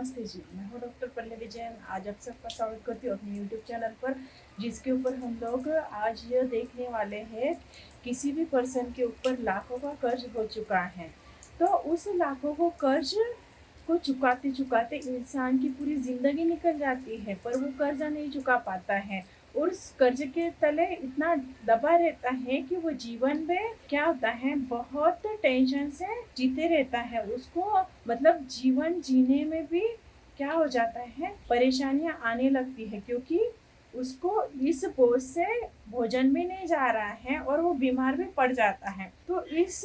नमस्ते जी, मैं हूँ डॉक्टर पल्लवी जैन। आज आप सबका स्वागत करती हूँ अपने यूट्यूब चैनल पर, जिसके ऊपर हम लोग आज ये देखने वाले हैं किसी भी पर्सन के ऊपर लाखों का कर्ज हो चुका है। तो उस लाखों को कर्ज को चुकाते चुकाते इंसान की पूरी जिंदगी निकल जाती है, पर वो कर्जा नहीं चुका पाता है और उस कर्ज के तले इतना दबा रहता है कि वो जीवन में क्या होता है, बहुत टेंशन से जीते रहता है। उसको मतलब जीवन जीने में भी क्या हो जाता है, परेशानियां आने लगती है, क्योंकि उसको इस बोझ से भोजन भी नहीं जा रहा है और वो बीमार भी पड़ जाता है। तो इस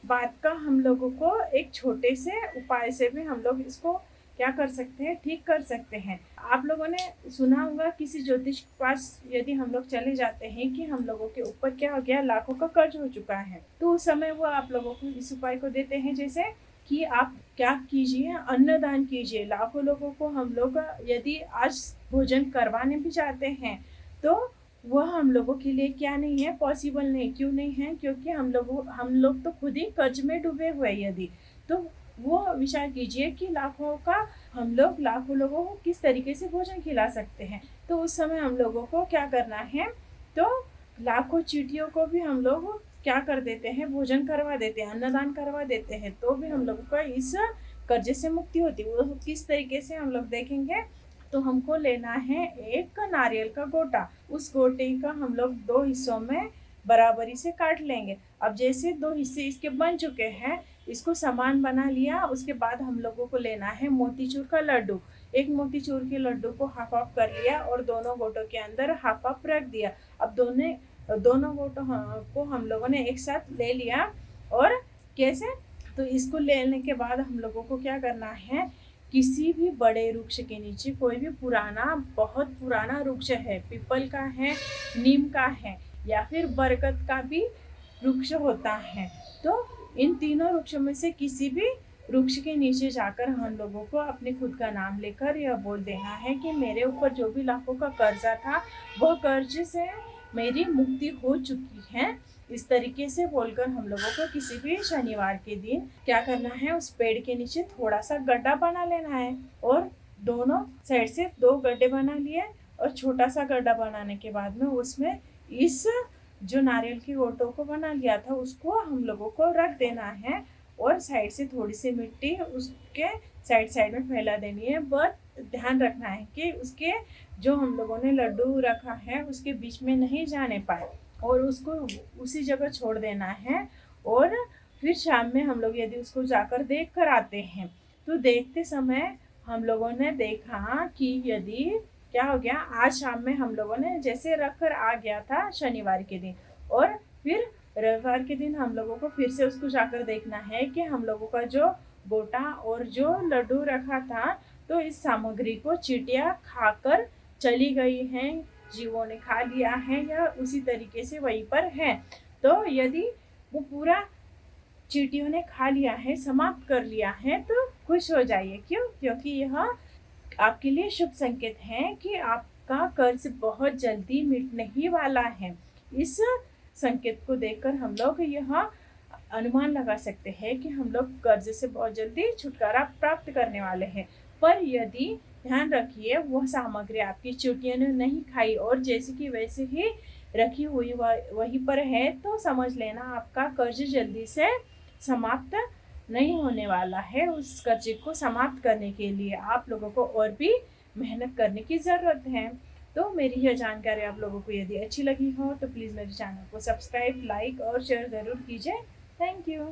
बात का हम लोगों को एक छोटे से उपाय से भी हम लोग इसको क्या कर सकते हैं, ठीक कर सकते हैं। आप लोगों ने सुना होगा किसी ज्योतिष के पास यदि हम लोग चले जाते हैं कि हम लोगों के ऊपर क्या हो गया, लाखों का कर्ज हो चुका है, तो उस समय वो आप लोगों को इस उपाय को देते हैं, जैसे कि आप क्या कीजिए, अन्नदान कीजिए। लाखों लोगों को हम लोग यदि आज भोजन करवाने भी चाहते हैं तो वह हम लोगों के लिए क्या नहीं है, पॉसिबल नहीं। क्यों नहीं है? क्योंकि हम लोग तो खुद ही कर्ज में डूबे हुए। यदि तो वो विचार कीजिए कि हम लोग लाखों लोगों को किस तरीके से भोजन खिला सकते हैं। तो उस समय हम लोगों को क्या करना है, तो लाखों चींटियों को भी हम लोग क्या कर देते हैं, भोजन करवा देते हैं, अन्नदान करवा देते हैं, तो भी हम लोगों का इस कर्जे से मुक्ति होती है। वो किस तरीके से हम लोग देखेंगे, तो हमको लेना है एक नारियल का गोटा। उस गोटे का हम लोग 2 हिस्सों में बराबरी से काट लेंगे। अब जैसे 2 हिस्से इसके बन चुके हैं, इसको समान बना लिया। उसके बाद हम लोगों को लेना है मोतीचूर का लड्डू। एक मोतीचूर के लड्डू को हाफ ऑफ कर लिया और दोनों गोटों के अंदर हाफ ऑफ रख दिया। अब दोनों गोटों को हम लोगों ने एक साथ ले लिया। और कैसे, तो इसको लेने के बाद हम लोगों को क्या करना है, किसी भी बड़े वृक्ष के नीचे, कोई भी बहुत पुराना वृक्ष है, पीपल का है, नीम का है, या फिर बरगद का भी वृक्ष होता है, तो इन तीनों वृक्षों में से किसी भी वृक्ष के नीचे जाकर हम लोगों को अपने खुद का नाम लेकर यह बोल देना है कि मेरे ऊपर जो भी लाखों का कर्जा था, वह कर्ज से मेरी मुक्ति हो चुकी है। इस तरीके से बोलकर हम लोगों को किसी भी शनिवार के दिन क्या करना है, उस पेड़ के नीचे थोड़ा सा गड्ढा बना लेना है और दोनों साइड से 2 गड्ढे बना लिए। और छोटा सा गड्ढा बनाने के बाद में उसमें इस जो नारियल की गोटों को बना लिया था उसको हम लोगों को रख देना है और साइड से थोड़ी सी मिट्टी उसके साइड में फैला देनी है। बट ध्यान रखना है कि उसके जो हम लोगों ने लड्डू रखा है उसके बीच में नहीं जाने पाए और उसको उसी जगह छोड़ देना है। और फिर शाम में हम लोग यदि उसको जाकर देख कर आते हैं, तो देखते समय हम लोगों ने देखा कि यदि क्या हो गया, आज शाम में हम लोगों ने जैसे रख कर आ गया था शनिवार के दिन, और फिर रविवार के दिन हम लोगों को फिर से उसको जाकर देखना है कि हम लोगों का जो गोटा और जो लड्डू रखा था, तो इस सामग्री को चींटियां खाकर चली गई हैं, जीवों ने खा लिया है या उसी तरीके से वहीं पर है। तो यदि वो पूरा चींटियों ने खा लिया है, समाप्त कर लिया है, तो खुश हो जाइए। क्यों? क्योंकि यह आपके लिए शुभ संकेत है कि आपका कर्ज बहुत जल्दी मिटने ही वाला है। इस संकेत को देखकर हम लोग यह अनुमान लगा सकते हैं कि हम लोग कर्ज से बहुत जल्दी छुटकारा प्राप्त करने वाले हैं। पर यदि ध्यान रखिए, वह सामग्री आपकी चींटियों ने नहीं खाई और जैसे की वैसे ही रखी हुई वहीं पर है, तो समझ लेना आपका कर्ज जल्दी से समाप्त नहीं होने वाला है। उस कर्जे को समाप्त करने के लिए आप लोगों को और भी मेहनत करने की ज़रूरत है। तो मेरी यह जानकारी आप लोगों को यदि अच्छी लगी हो तो प्लीज़ मेरे चैनल को सब्सक्राइब, लाइक और शेयर ज़रूर कीजिए। Thank you.